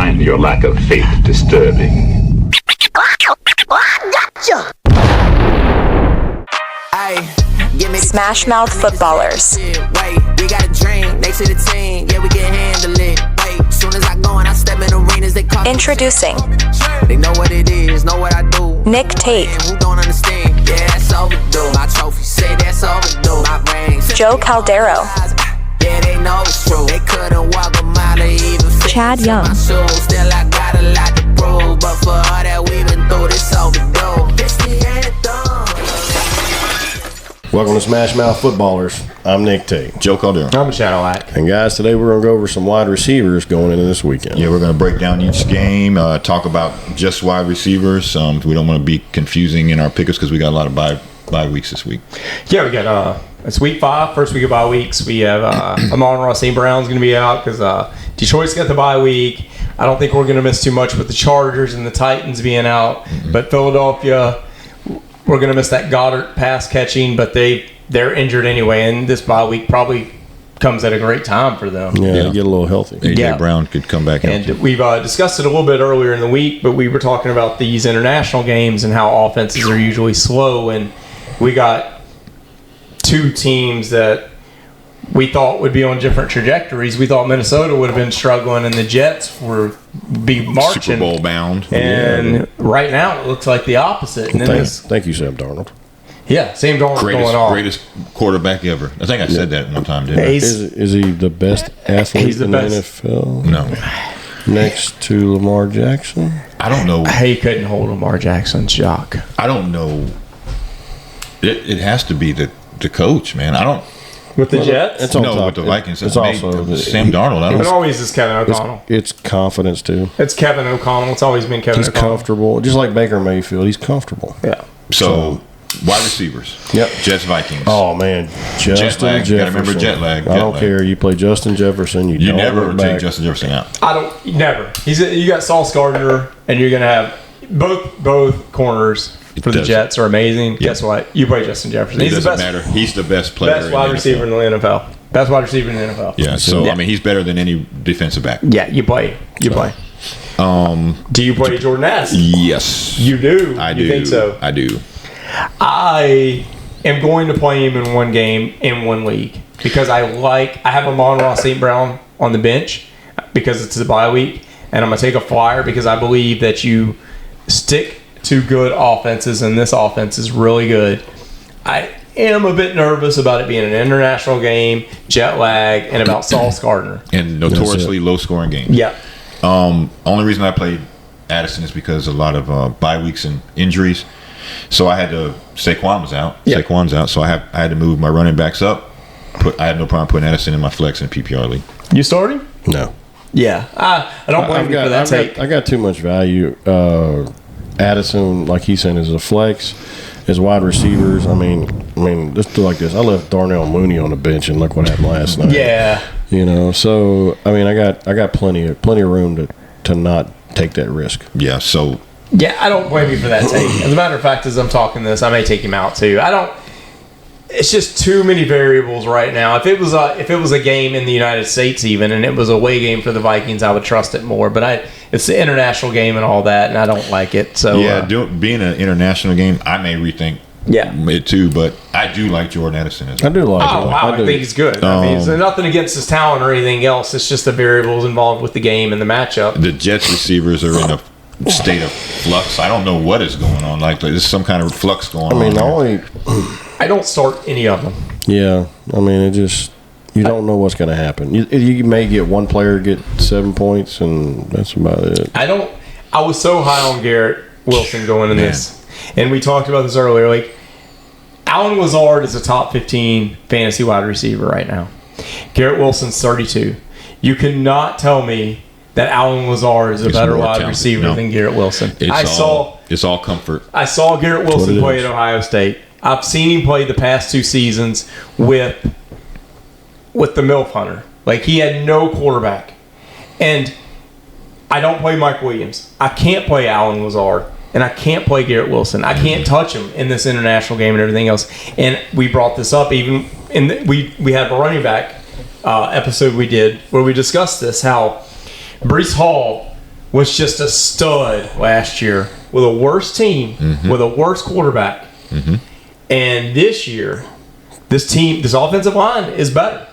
find your lack of faith disturbing. Gotcha! SmashMouth Footballerz. We got a dream, next to the team, yeah, we can handle it. Soon as I go and I step in arenas, they call Introducing. They know what it is, know what I do. Nick Tate. Who don't understand? Yeah, that's overdue. My trophy say that's overdue. My rings. Joe Caldero. Yeah, they know it's true. They couldn't walk a mile or even fit Chad into Young. my shoes. Still I got a lot to prove, but for all that we've been through, this overdue. This the anthem. Welcome to SmashMouth Footballerz. I'm Nick Tate. Joe Caldero. I'm Shadow Lack. And guys, today we're going to go over some wide receivers going into this weekend. Yeah, we're going to break down each game, talk about just wide receivers. We don't want to be confusing in our pickups because we got a lot of bye weeks this week. Yeah, we got it's week 5, first week of bye weeks. We have Amon-Ra St. Brown's going to be out because Detroit's got the bye week. I don't think we're going to miss too much with the Chargers and the Titans being out. Mm-hmm. But Philadelphia, we're going to miss that Goddard pass catching, but they're injured anyway, and this bye week probably comes at a great time for them. Yeah, they get a little healthy. A.J. Brown could come back out. And we've discussed it a little bit earlier in the week, but we were talking about these international games and how offenses are usually slow, and we got 2 teams that we thought would be on different trajectories. We thought Minnesota would have been struggling, and the Jets were be marching. Super Bowl bound. And right now it looks like the opposite. And thank you, Sam Darnold. Yeah, Sam Darnold going off. Greatest quarterback ever. I think I said that one time, didn't I? Is he the best athlete in the NFL? No. Next to Lamar Jackson? I don't know. He couldn't hold Lamar Jackson's shock. I don't know. It has to be the coach, man. I don't. With the Jets? It's on no, top. with the Vikings. It's also Sam Darnold. I don't It always is Kevin O'Connell. It's confidence, too. It's Kevin O'Connell. It's always been Kevin He's O'Connell. comfortable. Just like Baker Mayfield. He's comfortable. Yeah. So wide receivers. Yep. Jets, Vikings. Oh, man. Justin lag. Jefferson. You gotta remember jet lag. I don't care. You play Justin Jefferson. You don't never look take back. Justin Jefferson out. Never. You got Sauce Gardner, and you're going to have both corners for the Jets are amazing. Yeah. Guess what? You play Justin Jefferson. He's the best. Matter. He's the best player. Best wide receiver in the NFL. Best wide receiver in the NFL. Yeah. So I mean, he's better than any defensive back. Yeah, you play. You play. Do you play Jordan Addison? Yes. You do. I do. You think so? I do. I am going to play him in one game in one league because I have Amon-Ra St. Brown on the bench because it's the bye week, and I'm going to take a flyer because I believe that you stick to good offenses, and this offense is really good. I am a bit nervous about it being an international game, jet lag, and about Sauce Gardner. And notoriously low-scoring game. Yeah. Only reason I played Addison is because a lot of bye weeks and injuries. So I had to. Saquon was out. Yeah. Saquon's out. So I had to move my running backs up. I had no problem putting Addison in my flex in a PPR league. You starting? No. Yeah. I don't blame you for that take. I got too much value. Addison, like he's saying, is a flex. As wide receivers, I mean, let's do like this. I left Darnell Mooney on the bench, and look what happened last night. Yeah. So I mean, I got plenty of room to not take that risk. Yeah. So. Yeah, I don't blame you for that take. As a matter of fact, as I'm talking this, I may take him out too. It's just too many variables right now. If it was a game in the United States even, and it was a away game for the Vikings, I would trust it more. But it's the international game and all that, and I don't like it. So yeah, being an international game, I may rethink it too. But I do like Jordan Addison as well. I do like him. Oh wow, I think he's good. I mean, there's nothing against his talent or anything else. It's just the variables involved with the game and the matchup. The Jets receivers are in a state of flux. I don't know what is going on. Like there's some kind of flux going on. I don't start any of them. Yeah, I mean, it just you don't know what's going to happen. You may get one player get 7 points, and that's about it. I was so high on Garrett Wilson going in this, and we talked about this earlier. Like Allen Lazard is a top 15 fantasy wide receiver right now. Garrett Wilson's 32. You cannot tell me that Allen Lazard is a better wide receiver than Garrett Wilson. It's all comfort. I saw Garrett Wilson play at Ohio State. I've seen him play the past 2 seasons with the MILF Hunter. Like, he had no quarterback. And I don't play Mike Williams. I can't play Allen Lazard. And I can't play Garrett Wilson. I can't touch him in this international game and everything else. And we brought this up even we had a running back episode we did where we discussed this, how Breece Hall was just a stud last year with a worse team, with a worse quarterback. And this year, this offensive line is better.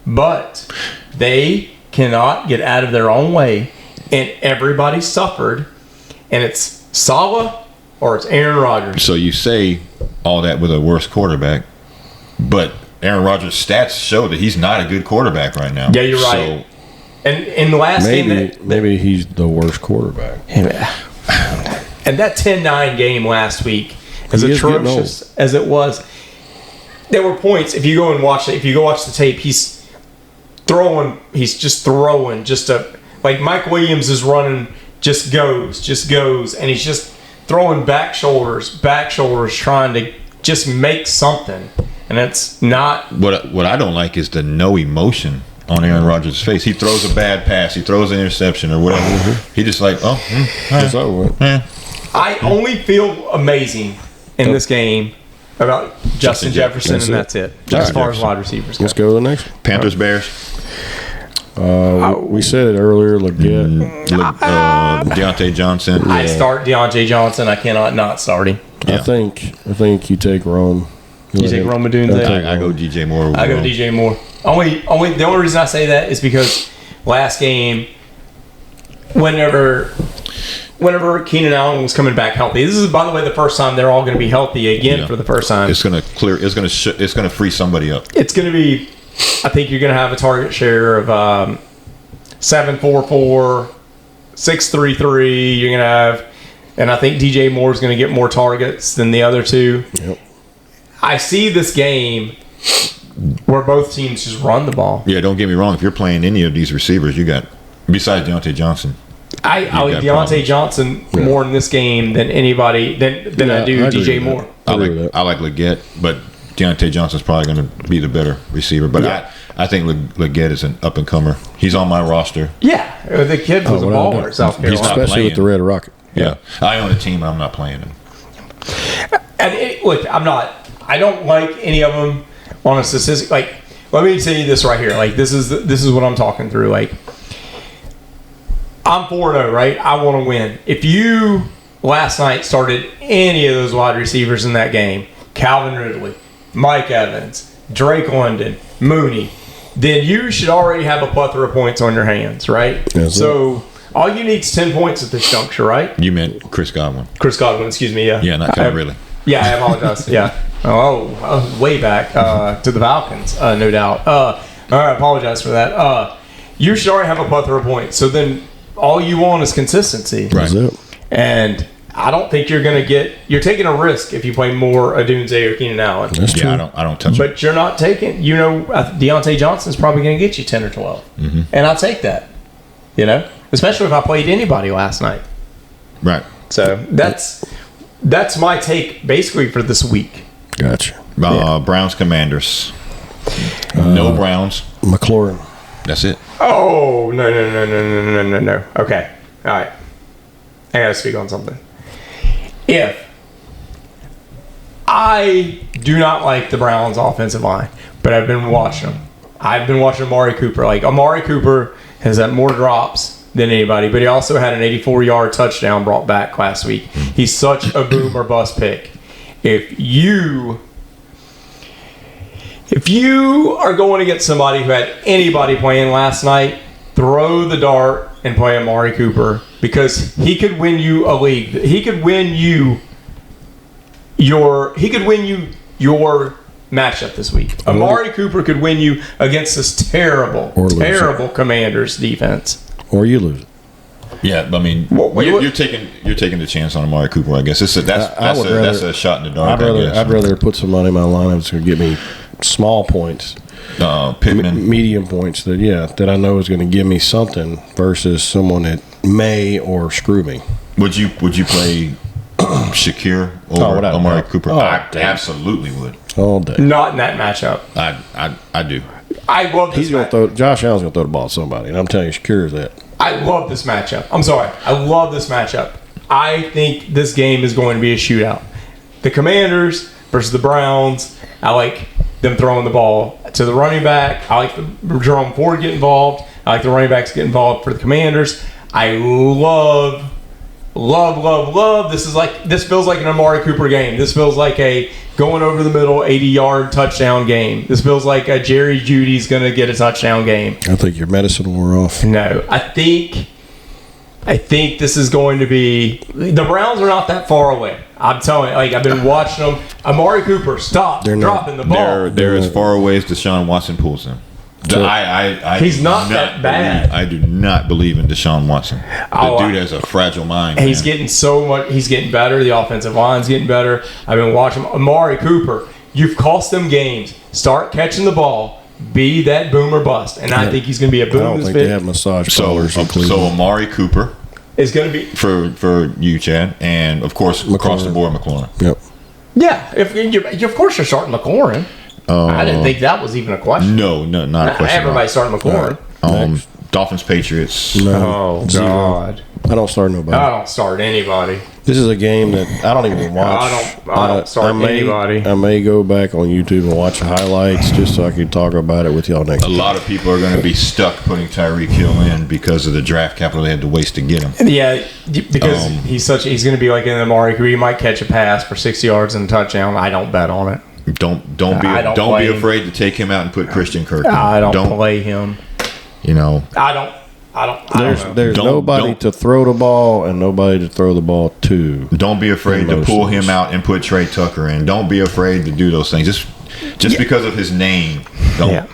But they cannot get out of their own way, and everybody suffered. And it's Saleh or it's Aaron Rodgers. So you say all that with a worse quarterback, but Aaron Rodgers' stats show that he's not a good quarterback right now. Yeah, you're right. And in the last game, maybe he's the worst quarterback. And that 10-9 game last week, as atrocious as it was, there were points. If you go and watch it, if you go watch the tape, he's just throwing, like Mike Williams is running, just goes, and he's just throwing back shoulders, trying to just make something. And it's not. What I don't like is the no emotion on Aaron Rodgers' face. He throws a bad pass, he throws an interception or whatever. He just like, it's over with. I only feel amazing in this game about Justin Jefferson, and that's it. As far as wide receivers go. Let's go to the next one. Panthers, Bears. We said it earlier. Leggett, Deontay Johnson. I start Deontay Johnson. I cannot not start him. I think you take Rome. You take Rome Adunze? I go DJ Moore. I go DJ Moore. The only reason I say that is because last game, whenever Keenan Allen was coming back healthy, this is, by the way, the first time they're all going to be healthy again for the first time. It's going to free somebody up. It's going to be. I think you're going to have a target share of 7.44, 6.33. You're going to have, and I think DJ Moore is going to get more targets than the other two. Yep. I see this game where both teams just run the ball. Yeah, don't get me wrong. If you're playing any of these receivers, you got, besides Deontay Johnson. I like Deontay Johnson more in this game than anybody than I do DJ Moore. I like Leggett, but Deontay Johnson's probably going to be the better receiver. But I think Leggett is an up and comer. He's on my roster. Yeah, the kid was a baller at South Carolina, especially with the Red Rocket. Yeah, I own a team. I'm not playing him. And look, I don't like any of them on a statistic. Like, let me tell you this right here. Like, this is what I'm talking through. Like, I'm 4-0, right? I want to win. If you last night started any of those wide receivers in that game, Calvin Ridley, Mike Evans, Drake London, Mooney, then you should already have a plethora of points on your hands, right? Yes, so all you need is 10 points at this juncture, right? You meant Chris Godwin. Chris Godwin, excuse me, yeah. Yeah, not Calvin Ridley. Yeah, I apologize. Yeah. Way back to the Falcons, no doubt. All right, I apologize for that. You should already have a plethora of points. So then all you want is consistency. Right. And I don't think you're going to get – you're taking a risk if you play more Adunze or Keenan Allen. That's true. I don't touch it. But you're not taking – Deontay Johnson's probably going to get you 10 or 12. Mm-hmm. And I'll take that, especially if I played anybody last night. Right. So that's my take basically for this week. Gotcha. Browns, Commanders. No Browns. McLaurin. That's it. Oh, no. Okay. All right. I got to speak on something. If I do not like the Browns' offensive line, but I've been watching them. I've been watching Amari Cooper. Like, Amari Cooper has had more drops than anybody, but he also had an 84-yard touchdown brought back last week. He's such a boom or bust pick. If you are going to get somebody who had anybody playing last night, throw the dart and play Amari Cooper, because he could win you a league. He could win you your matchup this week. Amari Cooper could win you against this terrible Commanders defense. Or you lose it. Yeah, I mean, you're taking the chance on Amari Cooper. I guess that's a shot in the dark. I'd rather put somebody in my lineup that's going to get me small points, Pittman, medium points that I know is going to give me something versus someone that may or screw me. Would you play Shakir or Amari Cooper? I absolutely would. All day. Not in that matchup. I do. I love this. Josh Allen's going to throw the ball to somebody, and I'm telling you, Shakir is that. I love this matchup. I'm sorry. I love this matchup. I think this game is going to be a shootout. The Commanders versus the Browns, I like them throwing the ball to the running back. I like Jerome Ford get involved. I like the running backs get involved for the Commanders. I love. This feels like an Amari Cooper game. This feels like a going over the middle 80-yard touchdown game. This feels like a Jerry Jeudy's going to get a touchdown game. I think your medicine wore off. No, I think this is going to be. The Browns are not that far away. I'm telling you, like I've been watching them. Amari Cooper, stop dropping the ball. They're as far away as Deshaun Watson pulls them. He's not that bad. I do not believe in Deshaun Watson. The dude has a fragile mind. He's getting so much. He's getting better. The offensive line's getting better. I've been watching Amari Cooper. You've cost them games. Start catching the ball. Be that boom or bust. And I think he's going to be a boom. I don't think they have massage parlors in Cleveland. So Amari Cooper is going to be for you, Chad, and of course across the board, McLaurin. Yep. Yeah, of course you're starting McLaurin. I didn't think that was even a question. No, not a question. Everybody's starting McLaurin. Dolphins, Patriots. No, God. I don't start nobody. I don't start anybody. This is a game that I don't even watch. I don't start anybody. I may go back on YouTube and watch the highlights just so I can talk about it with y'all next week. A lot of people are going to be stuck putting Tyreek Hill in because of the draft capital they had to waste to get him. Yeah, because he's going to be like in the Amari Cooper. He might catch a pass for 60 yards and a touchdown. I don't bet on it. Don't be afraid to take him out and put Christian Kirk in. I don't play him. You know, I don't There's nobody to throw the ball and nobody to throw the ball to. Don't be afraid to pull him out and put Trey Tucker in. Don't be afraid to do those things. Just because of his name. Don't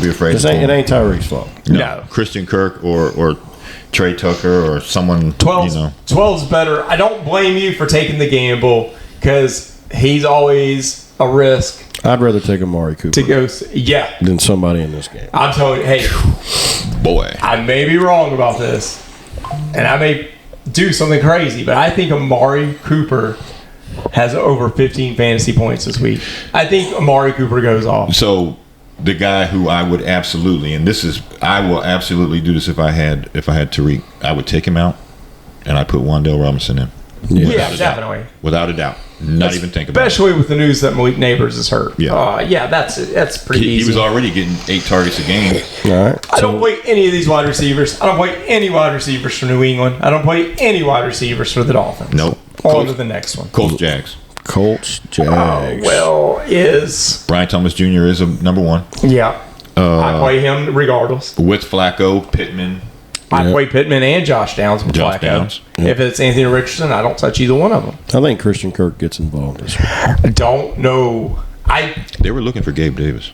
be afraid. It ain't Tyreek's fault. No. Christian Kirk or Trey Tucker or someone. 12's better. I don't blame you for taking the gamble because he's always a risk. I'd rather take Amari Cooper to go, than somebody in this game. I'm telling you, hey, boy, I may be wrong about this, and I may do something crazy, but I think Amari Cooper has over 15 fantasy points this week. I think Amari Cooper goes off. So the guy who I would absolutely, I will absolutely do this if I had Tariq, I would take him out, and I put Wan'Dale Robinson in. Yeah, definitely. Without a doubt. Not even think about it. Especially with the news that Malik Neighbors is hurt. Yeah. That's pretty easy. He was already getting 8 targets a game. All right. I don't play any of these wide receivers. I don't play any wide receivers for New England. I don't play any wide receivers for the Dolphins. Nope. On to the next one. Colts, Jags. Brian Thomas Jr. is a number one. Yeah. I play him regardless. With Flacco, Pittman. I play Pittman and Josh Downs with Flacco. Yep. If it's Anthony Richardson, I don't touch either one of them. I think Christian Kirk gets involved this week. I don't know. They were looking for Gabe Davis.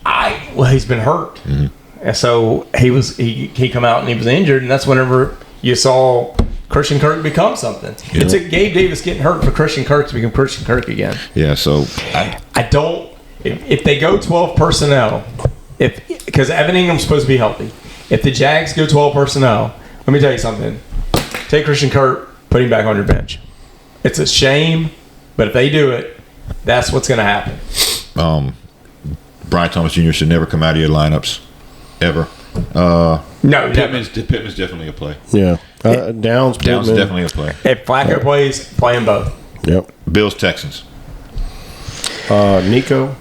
He's been hurt. Mm-hmm. And so he come out and he was injured, and that's whenever you saw Christian Kirk become something. Yeah. It took Gabe Davis getting hurt for Christian Kirk to become Christian Kirk again. Yeah, so I don't. If they go 12 personnel, because Evan Ingram's supposed to be healthy, if the Jags go 12 personnel, let me tell you something. Take Christian Kirk, put him back on your bench. It's a shame, but if they do it, that's what's going to happen. Brian Thomas Jr. should never come out of your lineups, ever. No, Pittman's definitely a play. Yeah. Downs definitely a play. If Flacco plays, play them both. Yep. Bills, Texans. Nico.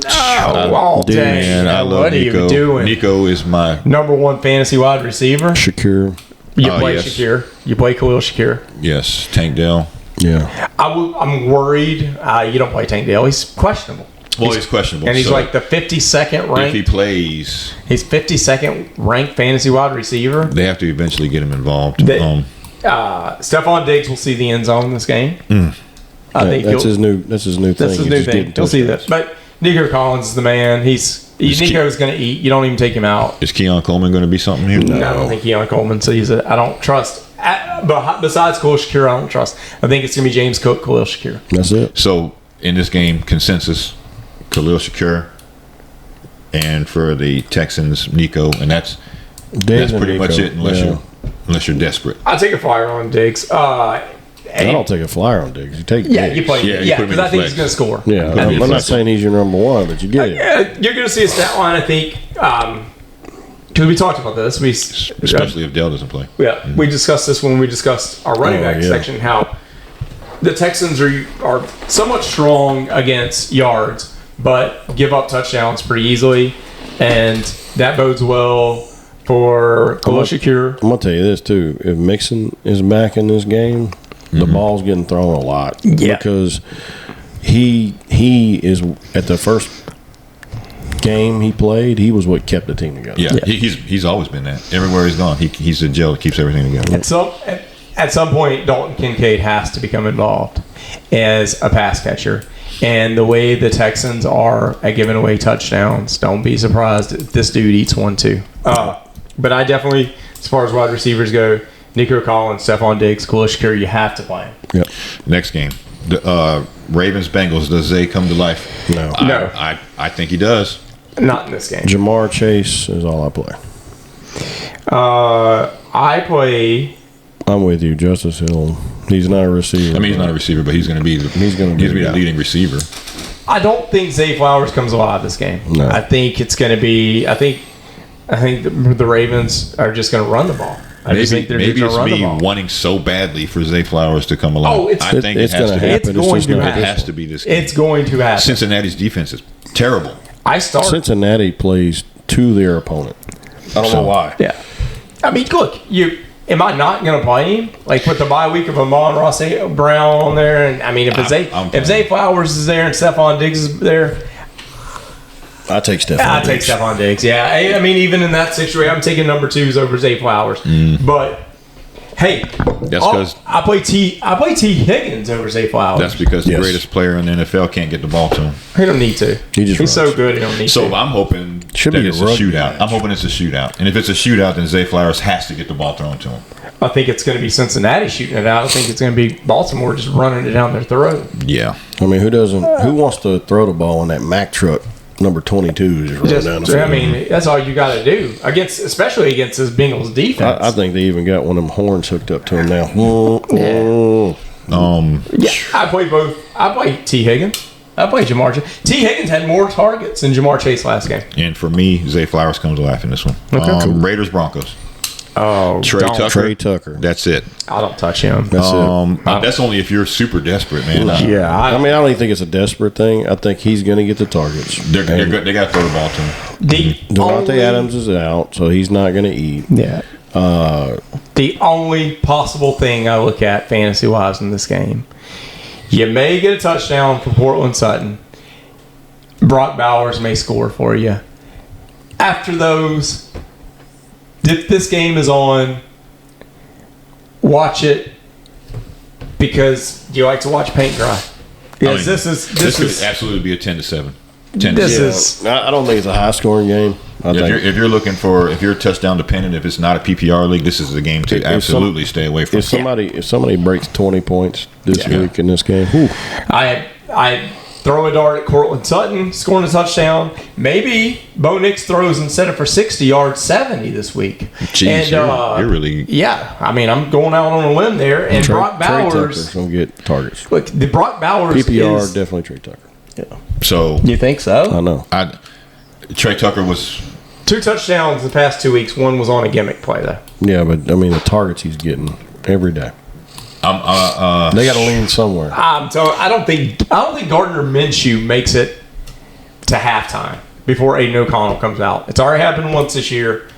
All day. Man, I love what Nico. Are you doing? Nico is my number one fantasy wide receiver. Shakir. You play Shakir. You play Khalil Shakir. Yes. Tank Dell. Yeah. I'm worried. You don't play Tank Dell. He's questionable. Well, he's questionable. And he's like the 52nd ranked. If he plays. He's 52nd ranked fantasy wide receiver. They have to eventually get him involved. Stephon Diggs will see the end zone in this game. I think that's his new thing. That's his new thing. He'll see that. But Nico Collins is the man. Nico's going to eat. You don't even take him out. Is Keon Coleman going to be something here? No, I don't think Keon Coleman sees it. I don't trust. Besides Khalil Shakir, I don't trust. I think it's going to be James Cook, Khalil Shakir. That's it. So, in this game, consensus, Khalil Shakir, and for the Texans, Nico, and that's pretty much it unless you're desperate. I'll take a flyer on Diggs. I don't take a flyer on Diggs. You take Diggs. You play. Yeah, because I think he's going to score. Yeah, I'm not saying he's your number one, but you get it. You're going to see a stat line, I think, because we talked about this. Especially if Dell doesn't play. Yeah, we discussed this when we discussed our running back section, how the Texans are somewhat strong against yards, but give up touchdowns pretty easily, and that bodes well for Khalil Shakir. I'm gonna tell you this too. If Mixon is back in this game, the ball's getting thrown a lot. Yeah. Because he is at the first game he played, he was what kept the team together. Yeah, he's always been that. Everywhere he's gone, he's the gel that keeps everything together. At some point, Dalton Kincaid has to become involved as a pass catcher. And the way the Texans are at giving away touchdowns, don't be surprised if this dude eats one too. But I definitely, as far as wide receivers go, Nico Collins, Stephon Diggs, Khalil Shakir, you have to play him. Yep. Next game, the Ravens Bengals. Does Zay come to life? No. No. I think he does. Not in this game. Jamar Chase is all I play. I play. I'm with you, Justice Hill. He's not a receiver. I mean, he's not a receiver, but he's going to be the leading receiver. I don't think Zay Flowers comes alive this game. No. I think it's going to be. I think the Ravens are just going to run the ball. I just think they're maybe just going to it's run the me ball. wanting so badly for Zay Flowers to come along. Oh, I think it's it has gonna to happen. be. It's going to It happen. has to be this game. It's going to happen. Cincinnati's defense is terrible. Cincinnati plays to their opponent. I don't know why. Yeah. I mean, look, am I not going to play him? Like, with the bye week of Amon-Ra St. Brown on there, and I mean, if Zay Flowers is there and Stephon Diggs is there, I take Stephon. I take Stephon Diggs. Yeah, I mean, even in that situation, I'm taking number 2s over Zay Flowers. But hey, I play T Higgins over Zay Flowers. That's because the greatest player in the NFL can't get the ball to him. He don't need to. He's so good. He don't need to. So I'm hoping it's a shootout. I'm hoping it's a shootout. And if it's a shootout, then Zay Flowers has to get the ball thrown to him. I think it's going to be Cincinnati shooting it out. I think it's going to be Baltimore just running it down their throat. Yeah. I mean, who wants to throw the ball in that Mack truck? Number 22 just running down the field. I mean, that's all you got to do especially against this Bengals defense. I think they even got one of them horns hooked up to him now. I play both. I play T Higgins. I play Jamar Chase. T Higgins had more targets than Jamar Chase last game. And for me, Zay Flowers comes to life in this one. Okay. Raiders Broncos. Oh, Trey Tucker. That's it. I don't touch him. That's it. That's only if you're super desperate, man. Yeah, I mean, I don't even think it's a desperate thing. I think he's going to get the targets. They got to throw the ball to him. Devontae Adams is out, so he's not going to eat. Yeah. The only possible thing I look at fantasy-wise in this game, you may get a touchdown from Cortland Sutton. Brock Bowers may score for you. After those, if this game is on, watch it because you like to watch paint dry. Yes, this could absolutely be a 10-7. I don't think it's a high scoring game. If you're touchdown dependent, if it's not a PPR league, this is the game to absolutely stay away from. If somebody breaks 20 points this week in this game, I throw a dart at Cortland Sutton, scoring a touchdown. Maybe Bo Nix throws instead of for 60 yards, 70 this week. Jeez, you're really... Yeah, I mean, I'm going out on a limb there. And Brock Bowers... Trey Tucker's going to get targets. Look, the Brock Bowers PPR, definitely Trey Tucker. Yeah. So... You think so? I know. Trey Tucker was... 2 touchdowns the past 2 weeks. One was on a gimmick play, though. Yeah, but, I mean, the targets he's getting every day. They got to lean somewhere. I don't think Gardner Minshew makes it to halftime before Aiden O'Connell comes out. It's already happened once this year.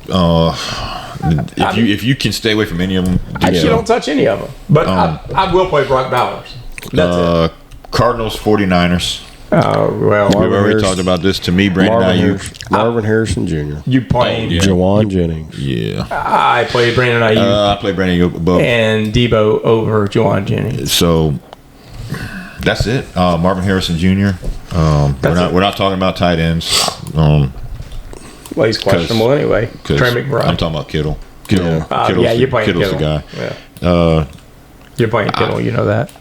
If you can stay away from any of them, you don't touch any of them. But I will play Brock Bowers. That's it. Cardinals 49ers. Oh, well. We've already talked about this. To me, Brandon Ayuk. Marvin Harrison Jr. You playing Jawan Jennings. Yeah. I played Brandon Ayuk. I played Brandon Ayuk above. And Debo over Jawan Jennings. So that's it. Marvin Harrison Jr. We're not talking about tight ends. Well, he's questionable anyway. Trey McBride. I'm talking about Kittle. You're playing Kittle's Kittle. the guy. Yeah. You're playing Kittle. You know that.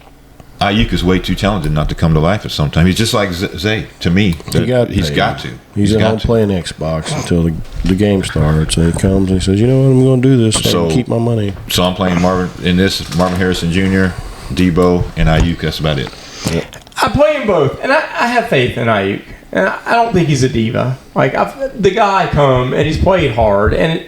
Ayuk is way too talented not to come to life at some time. He's just like Zay to me. He's got to. He's at home playing Xbox until the game starts. And he comes and he says, "You know what? I'm going to do this so keep my money." So I'm playing Marvin Harrison Jr., Debo, and Ayuk. That's about it. Yep. I play them both, and I have faith in Ayuk. And I don't think he's a diva. Like the guy come and he's played hard, and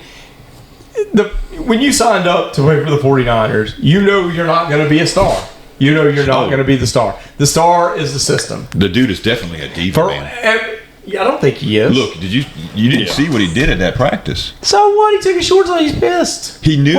when you signed up to play for the 49ers, you know you're not going to be a star. You know you're not going to be the star. The star is the system. The dude is definitely a diva, man. Yeah, I don't think he is. Look, you didn't see what he did at that practice? So what? He took his shorts off. He's pissed. He knew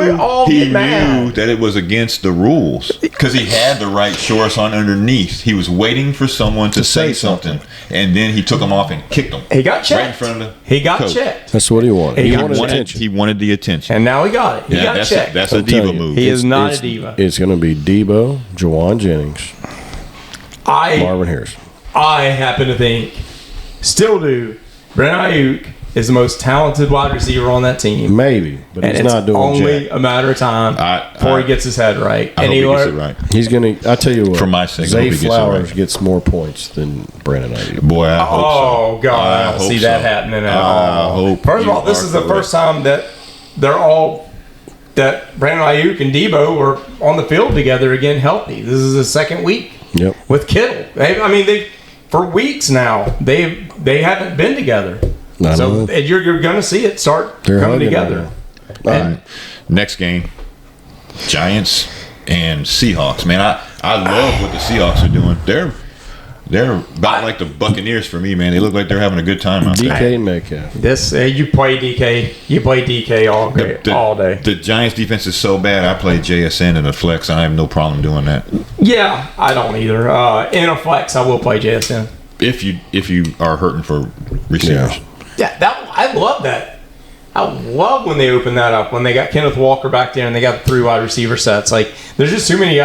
mad. that it was against the rules because he had the right shorts on underneath. He was waiting for someone to say something, and then he took them off and kicked them. He got checked. Right in front of the He got coach. checked. That's what he wanted. He wanted attention. He wanted the attention. And now he got it. He got checked. That's a I'll tell diva you, move. He is not a diva. It's going to be Debo, Jawan Jennings, Marvin Harrison. I happen to think, still do, Brandon Ayuk is the most talented wide receiver on that team. Maybe, but And he's it's not doing only jack. a matter of time before he gets his head right. I hope he gets it right. He's going to, I tell you what, For my sake, I hope Zay he gets it Flowers right. gets more points than Brandon Ayuk. Boy, I hope so. Oh, God, I don't hope see so. that happening at I all. hope First of you all, this are is the correct. first time that that Brandon Ayuk and Debo were on the field together again healthy. This is the second week Yep. with Kittle. They for weeks now, they haven't been together. I So know. you're going to see it start They're coming hugging together. right now. And next game, Giants and Seahawks. Man, I love what the Seahawks are doing. They're about like the Buccaneers for me, man. They look like they're having a good time out there. DK Metcalf. This you play DK. You play DK all day. The Giants defense is so bad. I play JSN in a flex. I have no problem doing that. Yeah, I don't either. In a flex, I will play JSN. If you are hurting for receivers. Yeah, I love that. I love when they open that up, when they got Kenneth Walker back there and they got the 3 wide receiver sets. Like there's just too many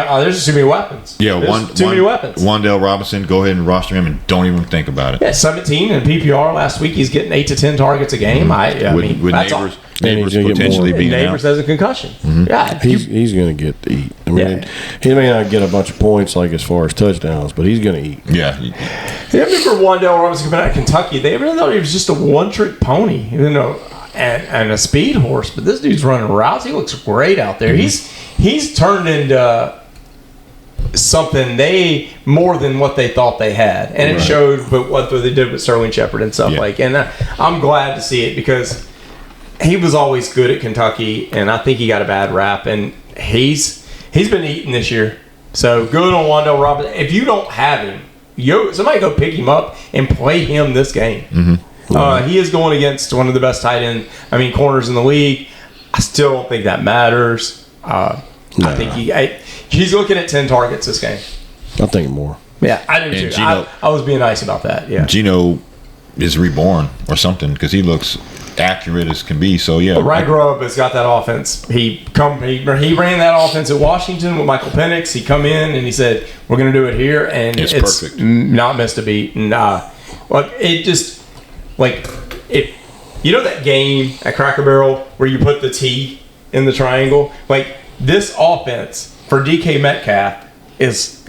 weapons. Yeah, too many weapons. Wandale Robinson, go ahead and roster him and don't even think about it. Yeah, 17 in PPR last week. He's getting 8 to 10 targets a game. With that's neighbors And he's gonna get potentially more. being Neighbors out. has a concussion. Yeah, He's going to get to eat. I mean, Yeah. he may not get a bunch of points like as far as touchdowns, but he's going to eat. Yeah. I remember Wandale Robinson coming out of Kentucky. They really thought he was just a one-trick pony, and a speed horse. But this dude's running routes. He looks great out there. He's turned into something more than what they thought they had, and it showed. But what they did with Sterling Shepard and stuff and I'm glad to see it because he was always good at Kentucky, and I think he got a bad rap, and he's been eating this year. So good on Wandale Robinson. If you don't have him, somebody go pick him up and play him this game. He is going against one of the best corners in the league. I still don't think that matters. I think he's looking at 10 targets this game. I think more. Yeah, I do too. Gino- I was being nice about that. Yeah. Gino is reborn or something because he looks accurate as can be. So yeah, Ryan Grubb has got that offense. He ran that offense at Washington with Michael Penix. He come in and he said, "We're going to do it here," and It's perfect. Not missed a beat. And it just if that game at Cracker Barrel where you put the T in the triangle, this offense for DK Metcalf is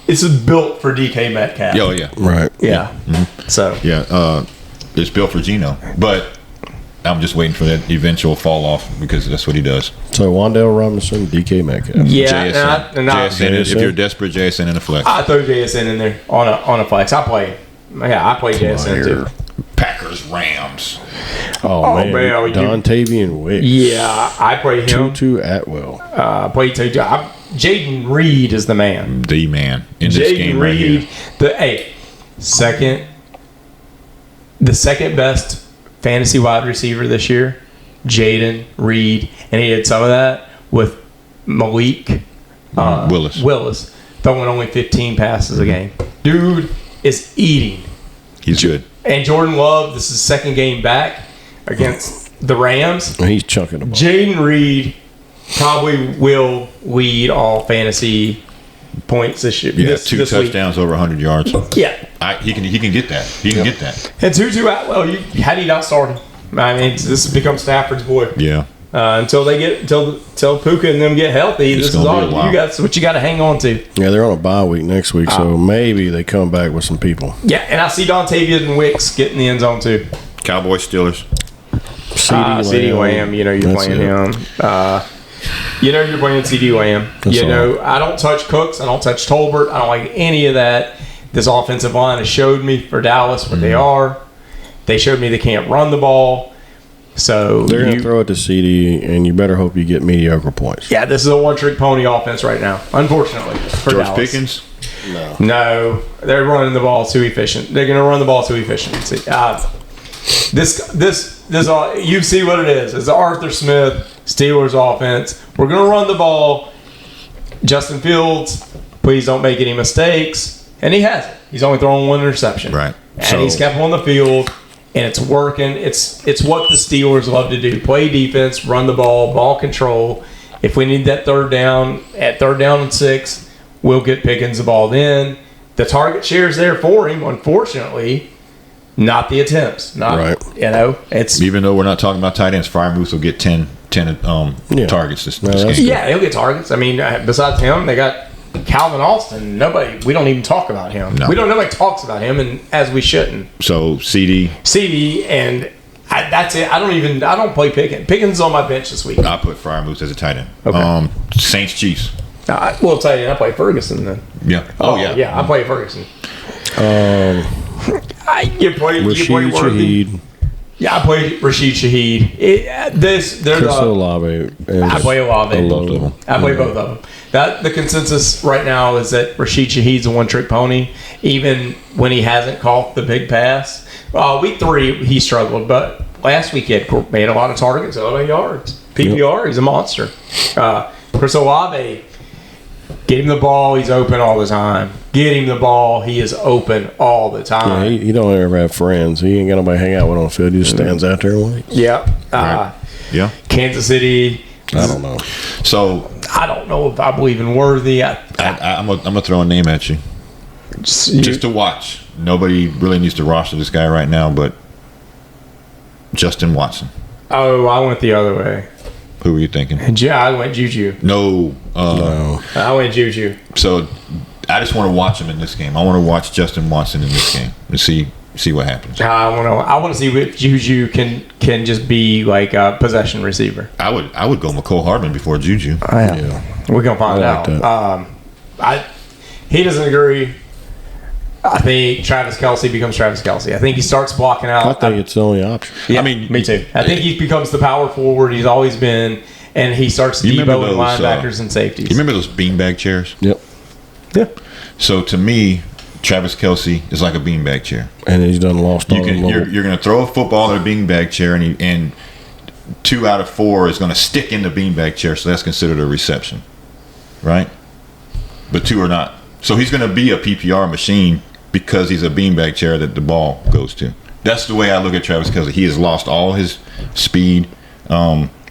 it's built for DK Metcalf. Oh yeah, Right. Yeah. So it's built for Gino, but I'm just waiting for that eventual fall off because that's what he does. So Wandale Robinson, DK Metcalf. yeah, JSN. If you're desperate, JSN in a flex. I throw JSN in there on a flex. I play JSN too. Packers Rams. Oh, man. man, Dontavian Wicks. Yeah, I play him. Tutu Atwell. Play Jaden Reed is the man. The man in this game right here. The second best fantasy wide receiver this year, Jaden Reed, and he did some of that with Malik Willis throwing only 15 passes a game. Dude is eating. He's good. And Jordan Love, this is his second game back against the Rams. And he's chunking the ball. Jaden Reed probably will lead all fantasy points this year. Yeah, this 2 week. touchdowns over 100 yards. Yeah. He can get that. He can get that. And Tutu Atwell, how do you not start him? This has become Stafford's boy. Yeah. Until Puka and them get healthy, It's this is gonna be all a while. you got. What you got to hang on to. Yeah, they're on a bye week next week, so maybe they come back with some people. Yeah, and I see Dontavian Wicks get in the end zone too. Cowboys Steelers. CD Lamb, you're That's playing it. him. You're playing CD Lamb. That's all. I don't touch Cooks. I don't touch Tolbert. I don't like any of that. This offensive line has showed me for Dallas what they are. They showed me they can't run the ball. So They're going to throw it to CD, and you better hope you get mediocre points. yeah, this is a one-trick pony offense right now, unfortunately, for George Dallas. Pickens. No, they're running the ball too efficient. They're going to run the ball too efficient. See, this you see what it is. It's the Arthur Smith Steelers offense. We're going to run the ball. Justin Fields, please don't make any mistakes. And he hasn't. He's only thrown one interception. Right. And he's kept him on the field, and it's working. It's what the Steelers love to do. Play defense, run the ball control. If we need that third down, at 3rd down and 6, we'll get Pickens the ball then. The target share is there for him, unfortunately. Not the attempts. It's even though we're not talking about tight ends, Freiermuth will get 10 targets this game. Yeah, he'll get targets. I mean, besides him, they got Calvin Austin. We don't even talk about him. No. Nobody talks about him, and as we shouldn't. So CD, and that's it. I don't play Pickens. Pickens is on my bench this week. I put Freiermuth as a tight end. Okay. Saints Chiefs. We'll tell you, I play Ferguson then. Yeah. Yeah, I play Ferguson. You play Rashid Worthy. Shaheed. Yeah, I play Rashid Shaheed. Chris Olave. I play Olave. I play both of them. The consensus right now is that Rashid Shaheed's a one-trick pony, even when he hasn't caught the big pass. Week 3, he struggled, but last week he had made a lot of targets, a lot of yards. PPR, he's a monster. Chris Olave, get him the ball, he's open all the time. Get him the ball, he is open all the time. Yeah, he don't ever have friends. He ain't got nobody hang out with on the field. He just stands out there and waits. Yeah. Yeah. Kansas City. I don't know. So I don't know if I believe in Worthy. I'm gonna throw a name at you. Just to watch. Nobody really needs to roster this guy right now, but Justin Watson. Oh, I went the other way. Who were you thinking? I went Juju. No. I went Juju. So I just want to watch him in this game. I want to watch Justin Watson in this game and see what happens. I want to see if Juju can just be like a possession receiver. I would go McCole Hardman before Juju. Yeah. We're gonna find out. He doesn't agree. I think Travis Kelce becomes Travis Kelce. I think he starts blocking out. I think it's the only option. Yeah, me too. I think he becomes the power forward he's always been, and he starts deboing linebackers and safeties. You remember those beanbag chairs? Yep. Yeah. So to me, Travis Kelce is like a beanbag chair. And he's done lost all them little... You're going to throw a football at a beanbag chair, and 2 out of 4 is going to stick in the beanbag chair, so that's considered a reception, right? But 2 are not. So he's going to be a PPR machine because he's a beanbag chair that the ball goes to. That's the way I look at Travis Kelce. He has lost all his speed.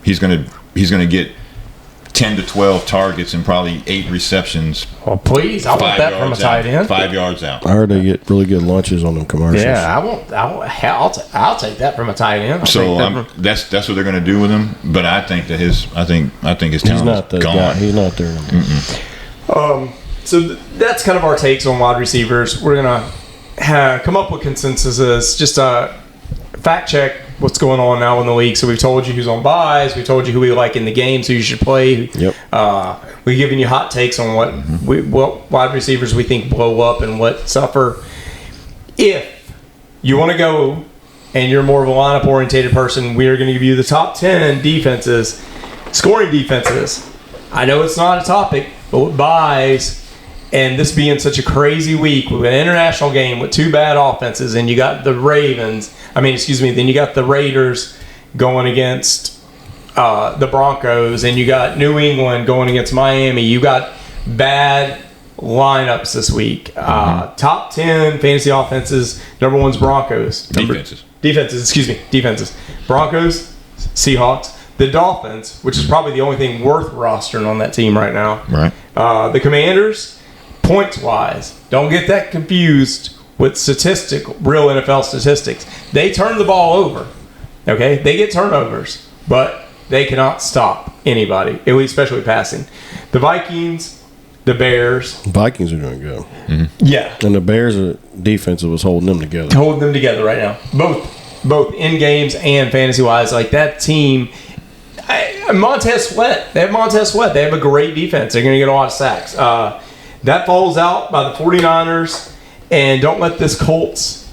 He's going to get 10 to 12 targets and probably 8 receptions. Well, please, I want that from a tight end. 5 yards out. I heard they get really good lunches on them commercials. Yeah, I'll take that from a tight end. So that's what they're going to do with him. But I think that his talent is gone. He's not there. So that's kind of our takes on wide receivers. We're going to come up with consensuses, just fact check what's going on now in the league. So we've told you who's on buys. We told you who we like in the games, who you should play. Yep. We've given you hot takes on what wide receivers we think blow up and what suffer. If you want to go and you're more of a lineup-orientated person, we are going to give you the top 10 defenses, scoring defenses. I know it's not a topic, but with buys, and this being such a crazy week with an international game with 2 bad offenses, and you got the then you got the Raiders going against the Broncos, and you got New England going against Miami. You got bad lineups this week. Top 10 fantasy offenses. Number 1's Broncos. Defenses. Broncos, Seahawks, the Dolphins, which is probably the only thing worth rostering on that team right now. Right. The Commanders. Points-wise, don't get that confused with real NFL statistics. They turn the ball over, okay? They get turnovers, but they cannot stop anybody, especially passing. The Vikings, the Bears. Vikings are doing good. Mm-hmm. Yeah. And the Bears' defense was holding them together. Holding them together right now. Both in games and fantasy-wise. Like that team, Montez Sweat. They have Montez Sweat. They have a great defense. They're going to get a lot of sacks. That falls out by the 49ers, and don't let this Colts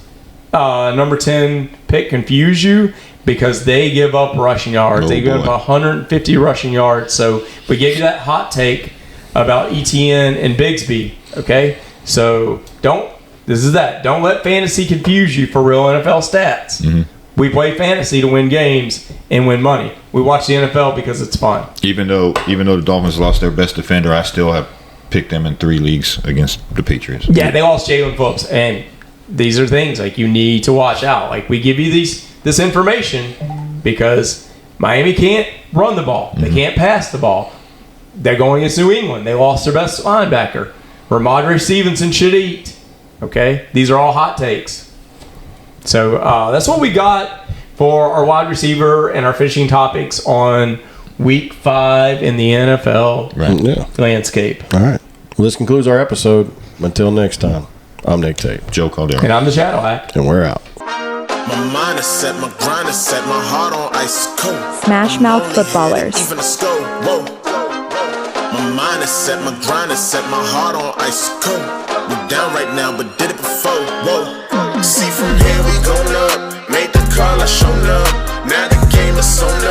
number 10 pick confuse you because they give up rushing yards. They give up 150 rushing yards. So we gave you that hot take. about ETN and Bigsby. Okay, so don't let fantasy confuse you for real NFL stats. Mm-hmm. We play fantasy to win games and win money. We watch the NFL because it's fun. Even though the Dolphins lost their best defender, I still have picked them in 3 leagues against the Patriots. Yeah, they lost Jalen Phillips, and these are things like you need to watch out. Like we give you this information because Miami can't run the ball. They can't pass the ball. They're going against New England. They lost their best linebacker. Ramondre Stevenson should eat. Okay? These are all hot takes. So that's what we got for our wide receiver and our fishing topics on Week 5 in the NFL landscape. All right. Well, this concludes our episode. Until next time, I'm Nick Tate. Joe Caldera. And I'm the Shadow Hack. And we're out. My mind is set, my grind is set, my heart on ice cold. SmashMouth Footballerz. Even a skull, whoa. My mind is set, my grind is set, my heart on ice cold. We down right now, but did it before, whoa. See from here we going up, made the call, I shown up. Now the game is on